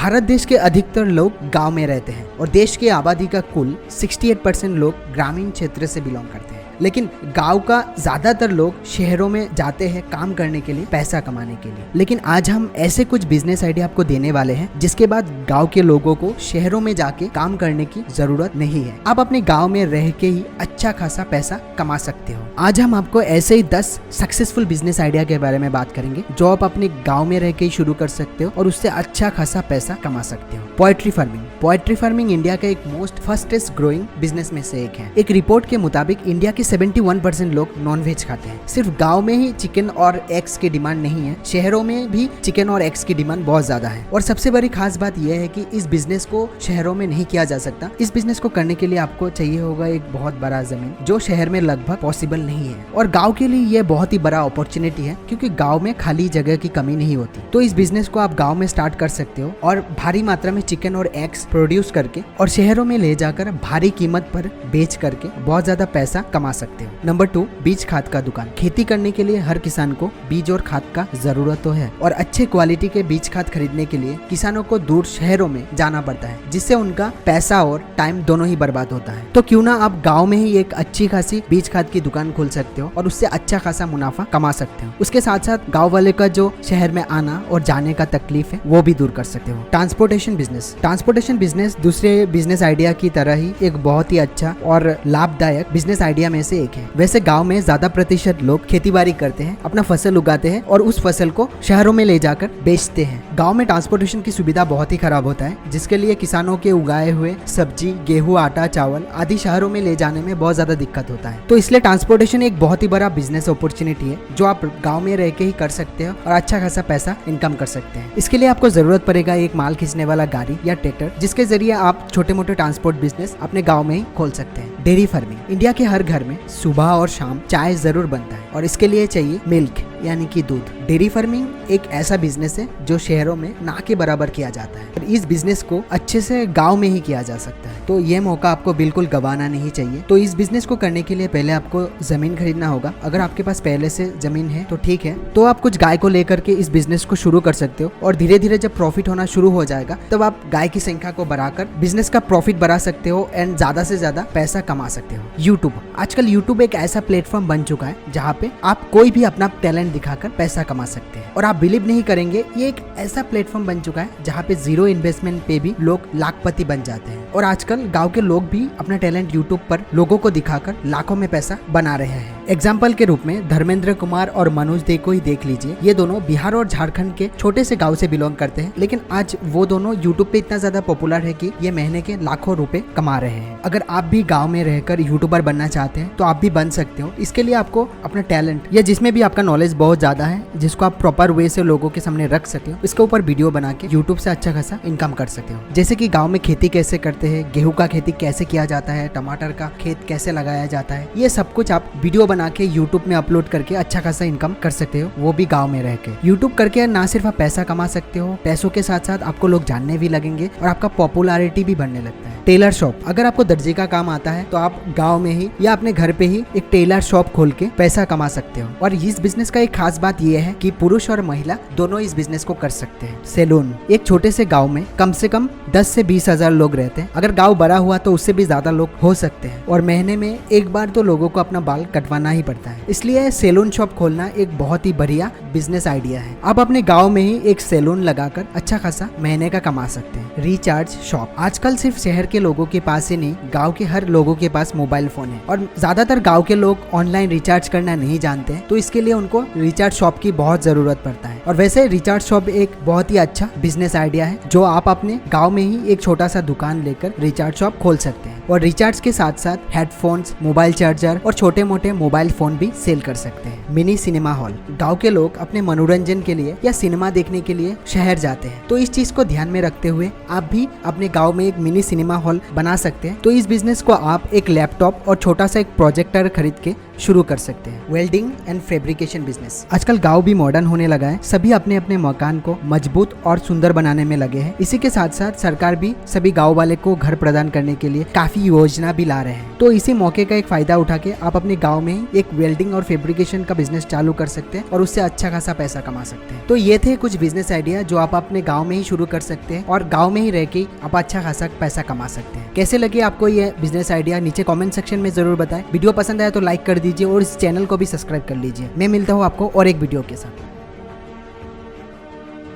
भारत देश के अधिकतर लोग गांव में रहते हैं और देश की आबादी का कुल 68% लोग ग्रामीण क्षेत्र से बिलोंग करते हैं। लेकिन गांव का ज्यादातर लोग शहरों में जाते हैं काम करने के लिए, पैसा कमाने के लिए। लेकिन आज हम ऐसे कुछ बिजनेस आइडिया आपको देने वाले हैं जिसके बाद गांव के लोगों को शहरों में जाके काम करने की जरूरत नहीं है। आप अपने गांव में रह के ही अच्छा खासा पैसा कमा सकते हो। आज हम आपको ऐसे ही 10 सक्सेसफुल बिजनेस आइडिया के बारे में बात करेंगे जो आप अपने गाँव में रह के ही शुरू कर सकते हो और उससे अच्छा खासा पैसा कमा सकते हो। पोएट्री फार्मिंग इंडिया का एक मोस्ट फास्टेस्ट ग्रोइंग बिजनेस में से एक है। एक रिपोर्ट के मुताबिक इंडिया के 71% लोग नॉनवेज खाते हैं। सिर्फ गांव में ही चिकन और एग्स की डिमांड नहीं है, शहरों में भी चिकन और एग्स की डिमांड बहुत ज्यादा है। और सबसे बड़ी खास बात यह है कि इस बिजनेस को शहरों में नहीं किया जा सकता। इस बिजनेस को करने के लिए आपको चाहिए होगा एक बहुत बड़ा जमीन, जो शहर में लगभग पॉसिबल नहीं है। और गाँव के लिए यह बहुत ही बड़ा अपॉर्चुनिटी है क्योंकि गाँव में खाली जगह की कमी नहीं होती। तो इस बिजनेस को आप गाँव में स्टार्ट कर सकते हो और भारी मात्रा में चिकन और एग्स प्रोड्यूस करके और शहरों में ले जाकर भारी कीमत पर बेच करके बहुत ज्यादा पैसा कमा सकते हो। नंबर 2, बीज खाद का दुकान। खेती करने के लिए हर किसान को बीज और खाद का जरूरत तो है और अच्छे क्वालिटी के बीज खाद खरीदने के लिए किसानों को दूर शहरों में जाना पड़ता है, जिससे उनका पैसा और टाइम दोनों ही बर्बाद होता है। तो क्यों ना आप गाँव में ही एक अच्छी खासी बीज खाद की दुकान खोल सकते हो और उससे अच्छा खासा मुनाफा कमा सकते हो। उसके साथ साथ गाँव वाले का जो शहर में आना और जाने का तकलीफ है वो भी दूर कर सकते हो। ट्रांसपोर्टेशन बिजनेस दूसरे बिजनेस आइडिया की तरह ही एक बहुत ही अच्छा और लाभदायक बिजनेस आइडिया में से एक है। वैसे गांव में ज्यादा प्रतिशत लोग खेतीबाड़ी करते हैं, अपना फसल उगाते हैं और उस फसल को शहरों में ले जाकर बेचते हैं। गांव में ट्रांसपोर्टेशन की सुविधा बहुत ही खराब होता है, जिसके लिए किसानों के उगाए हुए सब्जी, गेहूं, आटा, चावल आदि शहरों में ले जाने में बहुत ज्यादा दिक्कत होता है। तो इसलिए ट्रांसपोर्टेशन एक बहुत ही बड़ा बिजनेस अपॉर्चुनिटी है जो आप गाँव में रह के ही कर सकते हो और अच्छा खासा पैसा इनकम कर सकते हैं। इसके लिए आपको जरूरत पड़ेगा एक माल खींचने वाला गाड़ी या ट्रैक्टर, जिसके जरिए आप छोटे मोटे ट्रांसपोर्ट बिजनेस अपने गाँव में ही खोल सकते हैं। Dairy farming. इंडिया के हर घर में सुबह और शाम चाय जरूर बनता है और इसके लिए चाहिए मिल्क यानी कि दूध। डेयरी फार्मिंग एक ऐसा बिजनेस है जो शहरों में ना के बराबर किया जाता है और इस बिजनेस को अच्छे से गांव में ही किया जा सकता है। तो ये मौका आपको बिल्कुल गंवाना नहीं चाहिए। तो इस बिजनेस को करने के लिए पहले आपको जमीन खरीदना होगा। अगर आपके पास पहले से जमीन है तो ठीक है, तो आप कुछ गाय को लेकर के इस बिजनेस को शुरू कर सकते हो और धीरे धीरे जब प्रॉफिट होना शुरू हो जाएगा तब आप गाय की संख्या को बढ़ाकर बिजनेस का प्रॉफिट बढ़ा सकते हो एंड ज्यादा से ज्यादा पैसा कमा सकते हो। यूट्यूब। आजकल यूट्यूब एक ऐसा प्लेटफॉर्म बन चुका है जहाँ पे आप कोई भी अपना टैलेंट दिखाकर पैसा कमा सकते हैं और आप बिलीव नहीं करेंगे, ये एक ऐसा प्लेटफॉर्म बन चुका है जहाँ पे 0 इन्वेस्टमेंट पे भी लोग लाखपति बन जाते हैं। और आजकल गांव के लोग भी अपना टैलेंट यूट्यूब पर लोगों को दिखाकर लाखों में पैसा बना रहे हैं। एग्जाम्पल के रूप में धर्मेंद्र कुमार और मनोज दे को ही देख लीजिए। ये दोनों बिहार और झारखंड के छोटे से गाँव से बिलोंग करते हैं, लेकिन आज वो दोनों यूट्यूब पे इतना ज्यादा पॉपुलर है कि ये महीने के लाखों रुपए कमा रहे हैं। अगर आप भी गाँव में रहकर यूट्यूबर बनना चाहते हैं तो आप भी बन सकते हो। इसके लिए आपको अपना टैलेंट या जिसमें भी आपका नॉलेज बहुत ज्यादा है, जिसको आप प्रॉपर वे से लोगों के सामने रख सके हो, इसके ऊपर वीडियो बना के यूट्यूब से अच्छा खासा इनकम कर सकते हो। जैसे कि गांव में खेती कैसे करते हैं, गेहूं का खेती कैसे किया जाता है, टमाटर का खेत कैसे लगाया जाता है, ये सब कुछ आप वीडियो बना के यूट्यूब में अपलोड करके अच्छा खासा इनकम कर सकते हो, वो भी गाँव में रह के। यूट्यूब करके ना सिर्फ आप पैसा कमा सकते हो, पैसों के साथ साथ आपको लोग जानने भी लगेंगे और आपका पॉपुलैरिटी भी बढ़ने लगता है। Taylor shop. अगर आपको दर्जी का काम आता है तो आप गाँव में ही या अपने घर पे ही एक टेलर शॉप खोल के पैसा कमा सकते हो। और इस बिजनेस का एक खास बात यह है कि पुरुष और महिला दोनों इस बिजनेस को कर सकते हैं। सैलून। एक छोटे से गांव में कम से कम 10 से 20 हजार लोग रहते हैं। अगर गांव बड़ा हुआ तो उससे भी ज्यादा लोग हो सकते हैं और महीने में एक बार तो लोगों को अपना बाल कटवाना ही पड़ता है। इसलिए सैलून शॉप खोलना एक बहुत ही बढ़िया बिजनेस आइडिया है। आप अपने गाँव में ही एक सैलून लगाकर अच्छा खासा महीने का कमा सकते हैं। Recharge shop. आजकल सिर्फ शहर के लोगों के पास ही नहीं, गाँव के हर लोगों के पास मोबाइल फोन है और ज्यादातर गाँव के लोग ऑनलाइन रिचार्ज करना नहीं जानते हैं, तो इसके लिए उनको रिचार्ज शॉप की बहुत जरूरत पड़ता है। और वैसे रिचार्ज शॉप एक बहुत ही अच्छा बिजनेस आइडिया है जो आप अपने गांव में ही एक छोटा सा दुकान लेकर रिचार्ज शॉप खोल सकते हैं और रिचार्ज के साथ साथ हेडफोन्स, मोबाइल चार्जर और छोटे मोटे मोबाइल फोन भी सेल कर सकते हैं। Mini cinema hall. गांव के लोग अपने मनोरंजन के लिए या सिनेमा देखने के लिए शहर जाते हैं, तो इस चीज को ध्यान में रखते हुए आप भी अपने गाँव में एक मिनी सिनेमा हॉल बना सकते हैं। तो इस बिजनेस को आप एक लैपटॉप और छोटा सा एक प्रोजेक्टर खरीद के शुरू कर सकते हैं। Welding and fabrication business. आजकल गांव भी मॉडर्न होने लगा है, सभी अपने अपने मकान को मजबूत और सुंदर बनाने में लगे हैं। इसी के साथ साथ सरकार भी सभी गांव वाले को घर प्रदान करने के लिए काफी योजना भी ला रहे हैं। तो इसी मौके का एक फायदा उठा के आप अपने गांव में एक वेल्डिंग और फैब्रिकेशन का बिजनेस चालू कर सकते हैं और उससे अच्छा खासा पैसा कमा सकते हैं। तो ये थे कुछ बिजनेस आइडिया जो आप अपने गांव में ही शुरू कर सकते हैं और गांव में ही रह के आप अच्छा खासा पैसा कमा सकते हैं। कैसे लगे आपको ये बिजनेस आइडिया नीचे कमेंट सेक्शन में जरूर बताएं। वीडियो पसंद आया तो लाइक कर दीजिए और इस चैनल को भी सब्सक्राइब कर लीजिए। मैं मिलता हूँ आपको और एक वीडियो के साथ।